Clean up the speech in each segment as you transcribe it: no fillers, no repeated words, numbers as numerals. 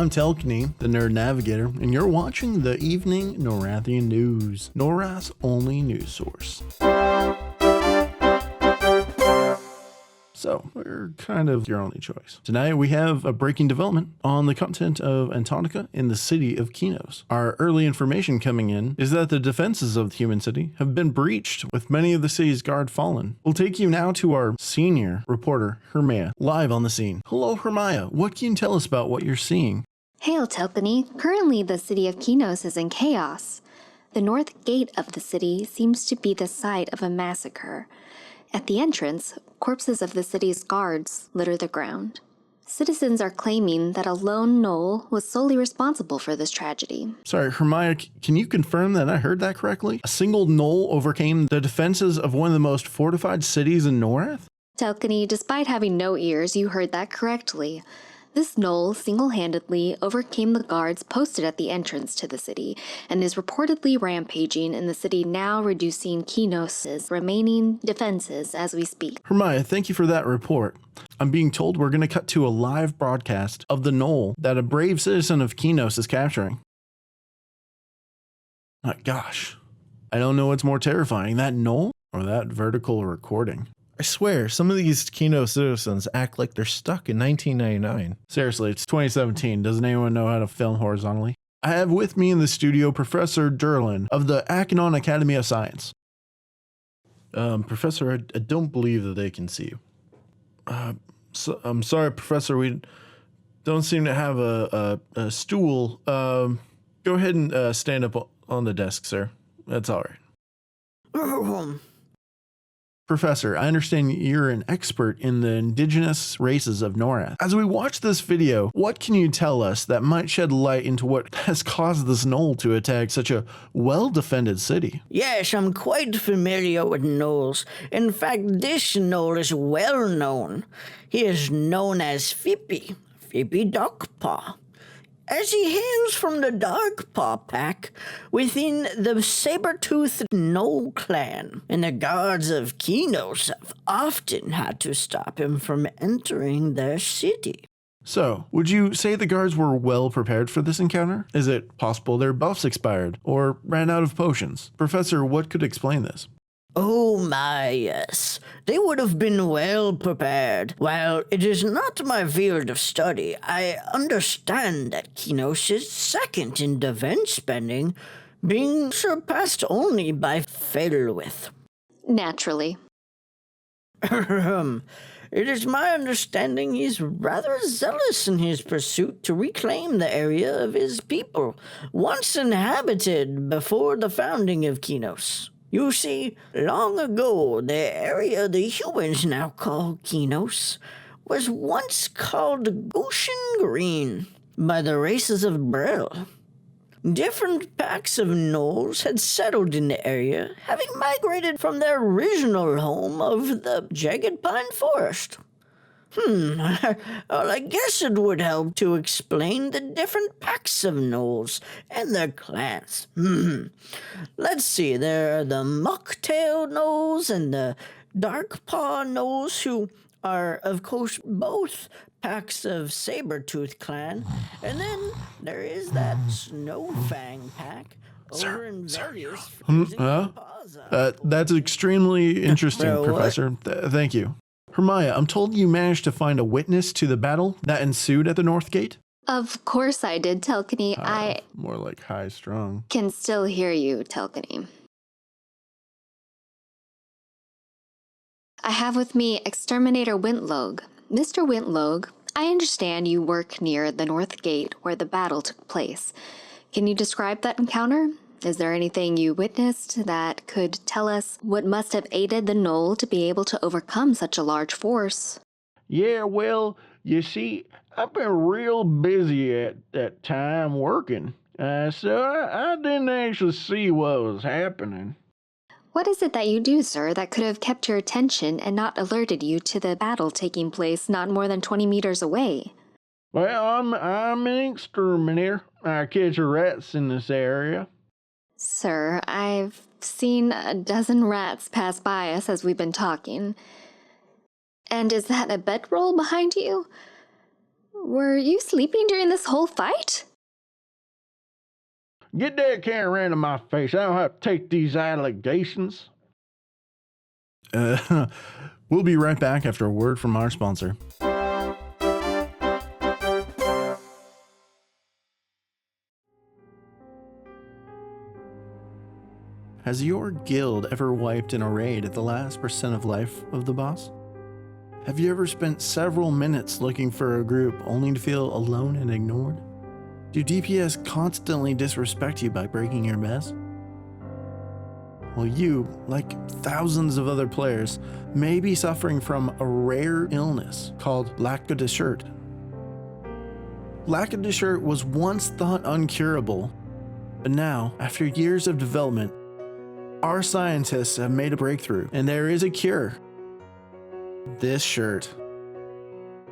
I'm Telkiney, the Nerd Navigator, and you're watching the Evening Norrathian News, Norrath's only news source. So, we're kind of your only choice. Tonight we have a breaking development on the content of Antonica in the city of Qeynos. Our early information coming in is that the defenses of the human city have been breached, with many of the city's guard fallen. We'll take you now to our senior reporter, Hermia, live on the scene. Hello, Hermia. What can you tell us about what you're seeing? Hail, Telkiney. Currently, the city of Qeynos is in chaos. The north gate of the city seems to be the site of a massacre. At the entrance, corpses of the city's guards litter the ground. Citizens are claiming that a lone gnoll was solely responsible for this tragedy. Sorry, Hermia, can you confirm that I heard that correctly? A single gnoll overcame the defenses of one of the most fortified cities in Norrath? Telkiney, despite having no ears, you heard that correctly. This gnoll single-handedly overcame the guards posted at the entrance to the city and is reportedly rampaging in the city, now reducing Qeynos' remaining defenses as we speak. Hermia, thank you for that report. I'm being told we're going to cut to a live broadcast of the gnoll that a brave citizen of Qeynos is capturing. My gosh, I don't know what's more terrifying, that gnoll or that vertical recording. I swear, some of these Qeynos citizens act like they're stuck in 1999. Seriously, it's 2017. Doesn't anyone know how to film horizontally? I have with me in the studio Professor Durlin of the Achenon Academy of Science. Professor, I don't believe that they can see you. I'm sorry, Professor. We don't seem to have a stool. Go ahead and stand up on the desk, sir. That's all right. Professor, I understand you're an expert in the indigenous races of Norrath. As we watch this video, what can you tell us that might shed light into what has caused this gnoll to attack such a well-defended city? Yes, I'm quite familiar with gnolls. In fact, this gnoll is well known. He is known as Fippy Darkpaw, as he hails from the Darkpaw pack within the saber-toothed gnoll clan, and the guards of Qeynos have often had to stop him from entering their city. So, would you say the guards were well prepared for this encounter? Is it possible their buffs expired or ran out of potions? Professor, what could explain this? Oh my, yes. They would have been well prepared. While it is not my field of study, I understand that Qeynos is second in defense spending, being surpassed only by Failwith. Naturally. It is my understanding he's rather zealous in his pursuit to reclaim the area of his people, once inhabited before the founding of Qeynos. You see, long ago, the area the humans now call Qeynos was once called Goshen Green by the races of Bale. Different packs of gnolls had settled in the area, having migrated from their original home of the Jagged Pine Forest. Well, I guess it would help to explain the different packs of gnolls and their clans. Let's see, there are the Mucktail gnolls and the Darkpaw gnolls, who are, of course, both packs of Sabertooth clan. And then there is that Snowfang pack over in various... That's extremely interesting, Professor. Thank you. Hermia, I'm told you managed to find a witness to the battle that ensued at the North Gate? Of course I did, Telkiney. I more like high-strung. can still hear you, Telkiney. I have with me Exterminator Wintlogue. Mr. Wintlogue, I understand you work near the North Gate where the battle took place. Can you describe that encounter? Is there anything you witnessed that could tell us what must have aided the gnoll to be able to overcome such a large force? Yeah, well, you see, I've been real busy at that time working, so I didn't actually see what was happening. What is it that you do, sir, that could have kept your attention and not alerted you to the battle taking place not more than 20 meters away? Well, I'm an exterminator. I catch rats in this area. Sir, I've seen a dozen rats pass by us as we've been talking. And is that a bedroll behind you? Were you sleeping during this whole fight? Get that camera into my face. I don't have to take these allegations. We'll be right back after a word from our sponsor. Has your guild ever wiped in a raid at the last percent of life of the boss? Have you ever spent several minutes looking for a group only to feel alone and ignored? Do DPS constantly disrespect you by breaking your best? Well, you, like thousands of other players, may be suffering from a rare illness called lack of dessert. Lack of dessert was once thought uncurable, but now, after years of development, our scientists have made a breakthrough, and there is a cure. This shirt.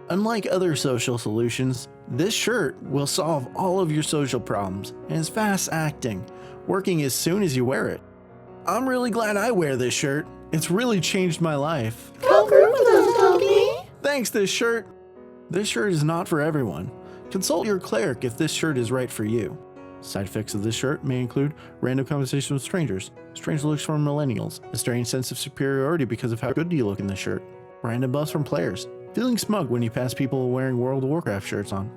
Unlike other social solutions, this shirt will solve all of your social problems and is fast acting, working as soon as you wear it. I'm really glad I wear this shirt. It's really changed my life. Come group with us, Telkiney. Thanks, this shirt. This shirt is not for everyone. Consult your cleric if this shirt is right for you. Side effects of this shirt may include random conversations with strangers, strange looks from millennials, a strange sense of superiority because of how good you look in this shirt, random buffs from players, feeling smug when you pass people wearing World of Warcraft shirts on.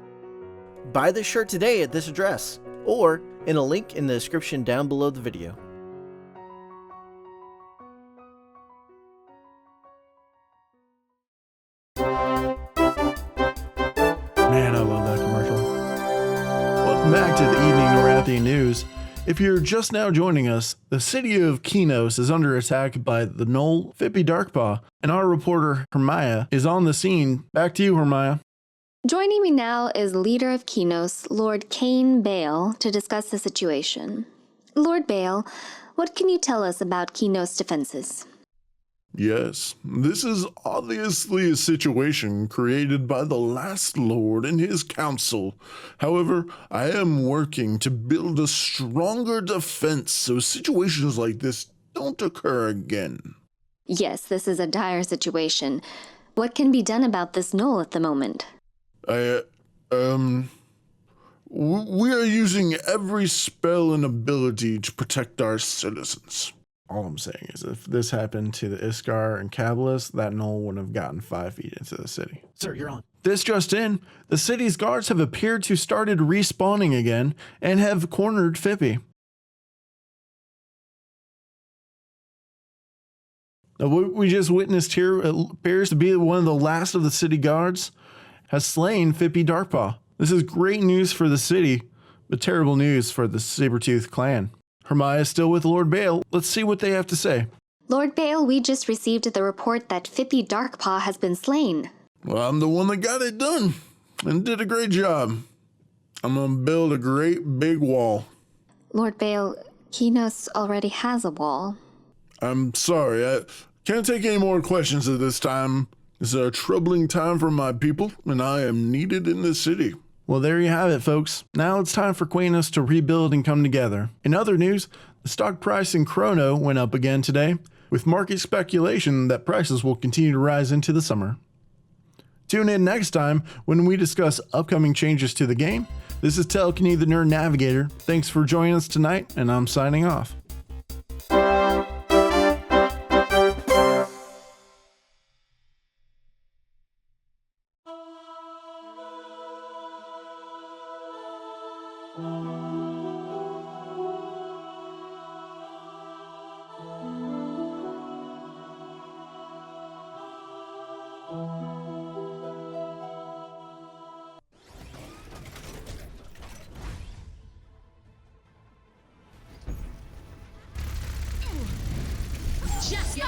Buy this shirt today at this address, or in a link in the description down below the video. Man, I love that commercial. Welcome back to the Evening Norrathian News. If you're just now joining us, the city of Qeynos is under attack by the gnoll Fippy Darkpaw, and our reporter Hermione is on the scene. Back to you, Hermione. Joining me now is leader of Qeynos, Lord Bale, to discuss the situation. Lord Bale, what can you tell us about Qeynos' defenses? Yes, this is obviously a situation created by the last lord and his council. However, I am working to build a stronger defense so situations like this don't occur again. Yes, this is a dire situation. What can be done about this gnoll at the moment? We are using every spell and ability to protect our citizens. All I'm saying is if this happened to the Iskar and Kabbalist, that gnoll wouldn't have gotten 5 feet into the city. Sir, you're on. This just in, the city's guards have appeared to started respawning again and have cornered Fippy. Now, what we just witnessed here appears to be one of the last of the city guards has slain Fippy Darkpaw. This is great news for the city, but terrible news for the Sabertooth clan. Hermione is still with Lord Bale. Let's see what they have to say. Lord Bale, we just received the report that Fippy Darkpaw has been slain. Well, I'm the one that got it done and did a great job. I'm gonna build a great big wall. Lord Bale, Qeynos already has a wall. I'm sorry, I can't take any more questions at this time. It's a troubling time for my people, and I am needed in the city. Well, there you have it, folks. Now it's time for Qeynos to rebuild and come together. In other news, the stock price in Chrono went up again today, with market speculation that prices will continue to rise into the summer. Tune in next time when we discuss upcoming changes to the game. This is Telkiney, the Nerd Navigator. Thanks for joining us tonight, and I'm signing off. Just go!